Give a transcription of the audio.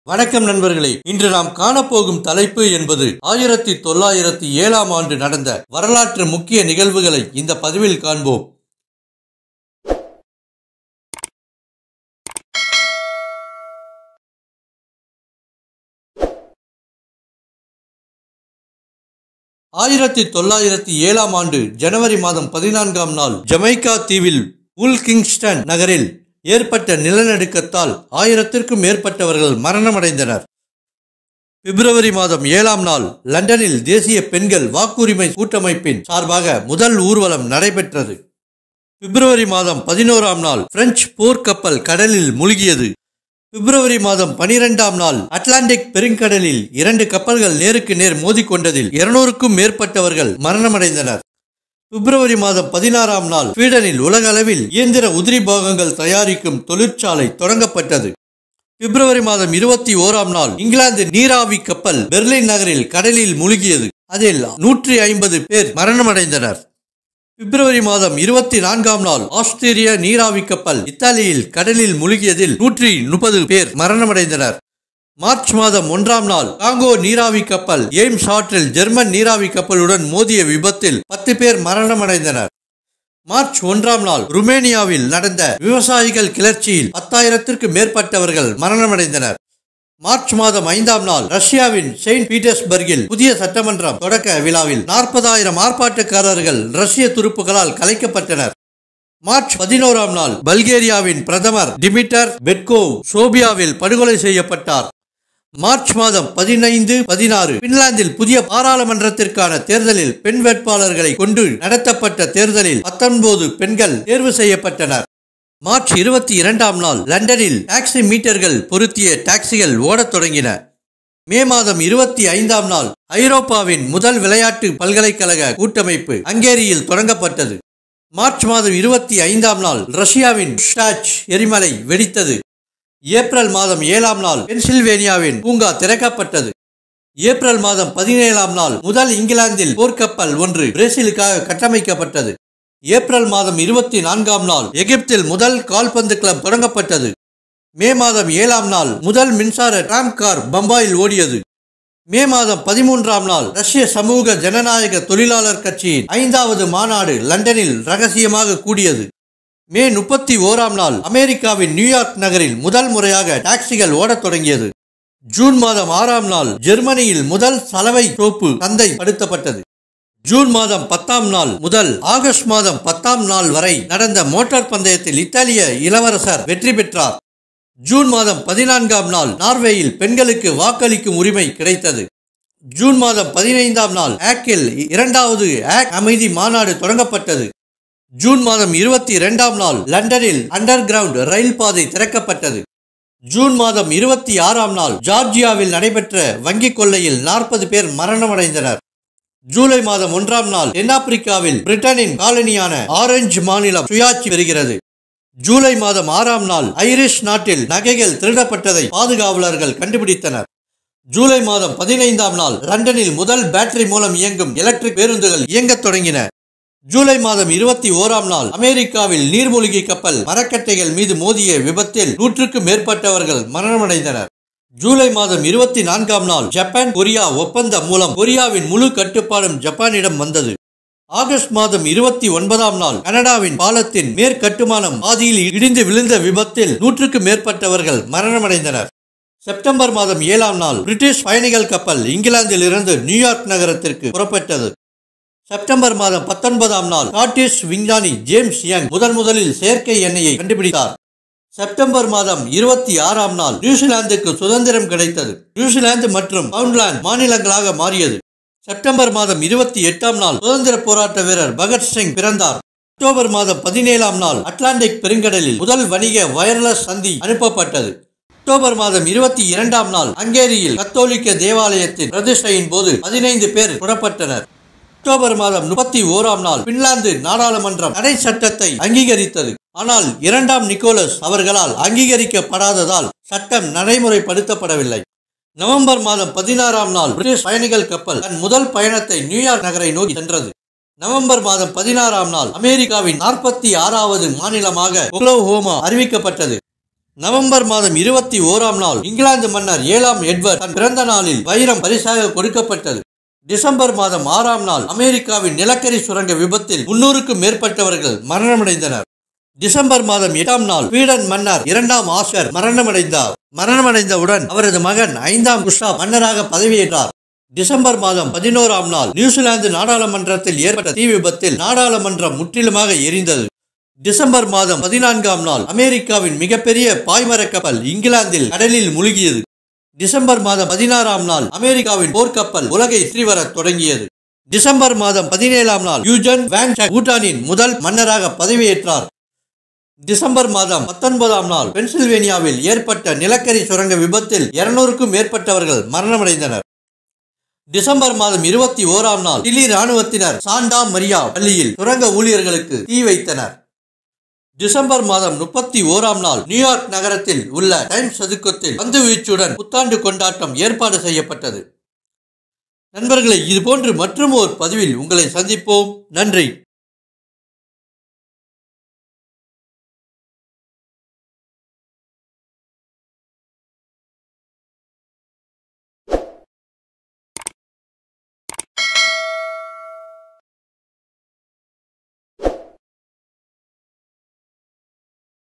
வணக்கம் நண்பர்களே, இன்று நாம் காணப்போகும் தலைப்பு என்பது 1907ஆம் ஆண்டு நடந்த வரலாற்று முக்கிய நிகழ்வுகளை இந்த பதிவில் காண்போம். ஆயிரத்தி 1907ஆம் ஆண்டு ஜனவரி மாதம் 14ஆம் நாள் ஜமைக்கா தீவில் உல்கிங்ஸ்டன் நகரில் ஏற்பட்ட நிலநடுக்கத்தால் 1000க்கும் மேற்பட்டவர்கள் மரணமடைந்தனர். பிப்ரவரி மாதம் 7ஆம் நாள் லண்டனில் தேசிய பெண்கள் வாக்குரிமை கூட்டமைப்பின் சார்பாக முதல் ஊர்வலம் நடைபெற்றது. பிப்ரவரி மாதம் 11ஆம் நாள் பிரெஞ்சு போர்க்கப்பல் கடலில் மூழ்கியது. பிப்ரவரி மாதம் 12ஆம் நாள் அட்லாண்டிக் பெருங்கடலில் 2 கப்பல்கள் நேருக்கு நேர் மோதிக்கொண்டதில் 200க்கும் மேற்பட்டவர்கள் மரணமடைந்தனர். பிப்ரவரி மாதம் 16ஆம் நாள் ஸ்வீடனில் உலக அளவில் இயந்திர உதிரி பாகங்கள் தயாரிக்கும் தொழிற்சாலை தொடங்கப்பட்டது. பிப்ரவரி மாதம் 21ஆம் நாள் இங்கிலாந்து நீராவி கப்பல் பெர்லின் நகரில் கடலில் மூழ்கியது. அதில் 150 பேர் மரணமடைந்தனர். பிப்ரவரி மாதம் 24ஆம் நாள் ஆஸ்திரிய நீராவி கப்பல் இத்தாலியில் கடலில் மூழ்கியதில் 130 பேர் மரணமடைந்தனர். மார்ச் மாதம் 1ஆம் நாள் காங்கோ நீராவி கப்பல் எய்ம்ஸ் ஆற்றில் ஜெர்மன் நீராவி கப்பலுடன் மோதிய விபத்தில் 10 பேர் மரணமடைந்தனர். மார்ச் 1ஆம் நாள் ருமேனியாவில் நடந்த விவசாயிகள் கிளர்ச்சியில் 10,000க்கும் மேற்பட்டவர்கள் மரணமடைந்தனர். மார்ச் மாதம் 5ஆம் நாள் ரஷ்யாவின் செயின்ட் பீட்டர்ஸ்பர்கில் புதிய சட்டமன்றம் தொடக்க விழாவில் 40,000 ஆர்ப்பாட்டக்காரர்கள் ரஷ்ய துருப்புகளால் கலைக்கப்பட்டனர். மார்ச் 11ஆம் நாள் பல்கேரியாவின் பிரதமர் டிமிட்டர் பெட்கோவ் சோபியாவில் படுகொலை செய்யப்பட்டார். மார்ச் மாதம் 15, 16 பின்லாந்தில் புதிய பாராளுமன்றத்திற்கான தேர்தலில் பெண் வேட்பாளர்களை கொண்டு நடத்தப்பட்ட தேர்தலில் 19 பெண்கள் தேர்வு செய்யப்பட்டனர். மார்ச் 22ஆம் நாள் லண்டனில் டாக்ஸி மீட்டர்கள் பொருத்திய டாக்ஸிகள் ஓடத் தொடங்கின. மே மாதம் 25ஆம் நாள் ஐரோப்பாவின் முதல் விளையாட்டு பல்கலைக்கழக கூட்டமைப்பு ஹங்கேரியில் தொடங்கப்பட்டது. மார்ச் மாதம் 25ஆம் நாள் ரஷ்யாவின் ஸ்டாச் எரிமலை வெடித்தது. ஏப்ரல் மாதம் 7ஆம் நாள் பென்சில்வேனியாவின் பூங்கா திறக்கப்பட்டது. ஏப்ரல் மாதம் 17ஆம் நாள் முதல் இங்கிலாந்தில் போர்க்கப்பல் ஒன்று பிரேசிலுக்காக கட்டமைக்கப்பட்டது. ஏப்ரல் மாதம் 24ஆம் நாள் எகிப்தில் முதல் கால்பந்து கிளப் தொடங்கப்பட்டது. மே மாதம் 7ஆம் நாள் முதல் மின்சார டிராம் கார் பம்பாயில் ஓடியது. மே மாதம் 13ஆம் நாள் ரஷ்ய சமூக ஜனநாயக தொழிலாளர் கட்சியின் 5வது மாநாடு லண்டனில் ரகசியமாக கூடியது. மே 31ஆம் நாள் அமெரிக்காவின் நியூயார்க் நகரில் முதல் முறையாக டாக்ஸிகள் ஓடத் தொடங்கியது. ஜூன் மாதம் 6ஆம் நாள் ஜெர்மனியில் முதல் சலவை சோப்பு சந்தை படுத்தப்பட்டது. ஜூன் மாதம் 10ஆம் நாள் முதல் ஆகஸ்ட் மாதம் 10ஆம் நாள் வரை நடந்த மோட்டார் பந்தயத்தில் இத்தாலிய இளவரசர் வெற்றி பெற்றார். ஜூன் மாதம் 14ஆம் நாள் நார்வேயில் பெண்களுக்கு வாக்களிக்கும் உரிமை கிடைத்தது. ஜூன் மாதம் 15ஆம் நாள் ஆக்கில் 2வது ஆக் அமைதி மாநாடு தொடங்கப்பட்டது. ஜூன் மாதம் 22ஆம் நாள் லண்டனில் அண்டர் கிரவுண்ட் ரயில் பாதை திறக்கப்பட்டது. ஜூன் மாதம் 26ஆம் நாள் ஜார்ஜியாவில் நடைபெற்ற வங்கி கொள்ளையில் 40 பேர் மரணமடைந்தனர். ஜூலை மாதம் 1ஆம் நாள் தென்னாப்பிரிக்காவில் பிரிட்டனின் காலனியான ஆரஞ்சு மாநிலம் சுயாட்சி பெறுகிறது. ஜூலை மாதம் 6ஆம் நாள் ஐரிஷ் நாட்டில் நகைகள் திருடப்பட்டதை பாதுகாவலர்கள் கண்டுபிடித்தனர். ஜூலை மாதம் 15ஆம் நாள் லண்டனில் முதல் பேட்டரி மூலம் இயங்கும் எலக்ட்ரிக் பேருந்துகள் இயங்கத் தொடங்கின. ஜூலை மாதம் 21ஆம் நாள் அமெரிக்காவில் நீர்மூழ்கி கப்பல் மரக்கட்டைகள் மீது மோதிய விபத்தில் 100க்கும் மேற்பட்டவர்கள் மரணமடைந்தனர். ஜூலை மாதம் 24ஆம் நாள் ஜப்பான் கொரியா ஒப்பந்தம் மூலம் கொரியாவின் முழு கட்டுப்பாடும் ஜப்பானிடம் வந்தது. ஆகஸ்ட் மாதம் 29ஆம் நாள் கனடாவின் பாலத்தின் மேற்கட்டுமானம் பாதியில் இடிந்து விழுந்த விபத்தில் 100க்கும் மேற்பட்டவர்கள் மரணமடைந்தனர். செப்டம்பர் மாதம் 7ஆம் நாள் பிரிட்டிஷ் பயணிகள் கப்பல் இங்கிலாந்தில் இருந்து நியூயார்க் நகரத்திற்கு புறப்பட்டது. செப்டம்பர் மாதம் 19ஆம் நாள் ஸ்காட்டிஷ் விஞ்ஞானி ஜேம்ஸ் யங் முதலில் செயற்கை எண்ணெயை கண்டுபிடித்தார். செப்டம்பர் மாதம் 26ஆம் நாள் நியூசிலாந்துக்கு சுதந்திரம் கிடைத்தது. நியூசிலாந்து மற்றும் பவுண்ட்லாந்து மாநிலங்களாக மாறியது. செப்டம்பர் மாதம் 28ஆம் நாள் சுதந்திர போராட்ட வீரர் பகத்சிங் பிறந்தார். அக்டோபர் மாதம் 17ஆம் நாள் அட்லாண்டிக் பெருங்கடலில் முதல் வணிக வயர்லெஸ் சந்தி அனுப்பப்பட்டது. அக்டோபர் மாதம் 22ஆம் நாள் ஹங்கேரியில் கத்தோலிக்க தேவாலயத்தின் பிரதிஷ்டையின் போது 15 பேர் சுடப்பட்டனர். அக்டோபர் மாதம் 31ஆம் நாள் பின்லாந்து நாடாளுமன்றம் தடை சட்டத்தை அங்கீகரித்தது. ஆனால் 2ஆம் நிக்கோலஸ் அவர்களால் அங்கீகரிக்கப்படாததால் சட்டம் நடைமுறைப்படுத்தப்படவில்லை. நவம்பர் மாதம் 16ஆம் நாள் பிரிட்டிஷ் பயணிகள் கப்பல் தன் முதல் பயணத்தை நியூயார்க் நகரை நோக்கி சென்றது. நவம்பர் மாதம் 16ஆம் நாள் அமெரிக்காவின் 46வது மாநிலமாக ஒக்லஹோமா அறிவிக்கப்பட்டது. நவம்பர் மாதம் 21ஆம் நாள் இங்கிலாந்து மன்னர் 7ஆம் எட்வர்ட் தன் பிறந்த நாளில் வைரம் பரிசாக கொடுக்கப்பட்டது. டிசம்பர் மாதம் 6ஆம் நாள் அமெரிக்காவின் நிலக்கரி சுரங்க விபத்தில் 300க்கும் மேற்பட்டவர்கள் மரணமடைந்தனர். டிசம்பர் மாதம் 8ஆம் நாள் ஸ்வீடன் மன்னர் 2ஆம் ஆஸ்கர் மரணமடைந்தார். மரணமடைந்தவுடன் அவரது மகன் 5ஆம் குஸ்டாவ் மன்னராக பதவியேற்றார். டிசம்பர் மாதம் 11ஆம் நாள் நியூசிலாந்து நாடாளுமன்றத்தில் ஏற்பட்ட தீ விபத்தில் நாடாளுமன்றம் முற்றிலுமாக எரிந்தது. டிசம்பர் மாதம் 14ஆம் நாள் அமெரிக்காவின் மிகப்பெரிய பாய்மர கப்பல் இங்கிலாந்தில் கடலில் மூழ்கியது. டிசம்பர் மாதம் 16ஆம் நாள் அமெரிக்காவின் போர்க்கப்பல் உலகை சுற்றி வரத் தொடங்கியது. டிசம்பர் மாதம் 17ஆம் நாள் யூஜன் வாங் சக் பூட்டானின் முதல் மன்னராக பதவியேற்றார். டிசம்பர் மாதம் 19ஆம் நாள் பென்சில்வேனியாவில் ஏற்பட்ட நிலக்கரி சுரங்க விபத்தில் 200க்கும் மேற்பட்டவர்கள் மரணமடைந்தனர். டிசம்பர் மாதம் 21ஆம் நாள் சிலி ராணுவத்தினர் சாண்டா மரியா பள்ளியில் சுரங்க ஊழியர்களுக்கு தீ வைத்தனர். டிசம்பர் மாதம் 31ஆம் நாள் நியூயார்க் நகரத்தில் உள்ள டைம்ஸ் சதுக்கத்தில் பந்து வீச்சுடன் புத்தாண்டு கொண்டாட்டம் ஏற்பாடு செய்யப்பட்டது. நண்பர்களே, இதுபோன்று மற்றும் ஒரு பதிவில் உங்களை சந்திப்போம். நன்றி.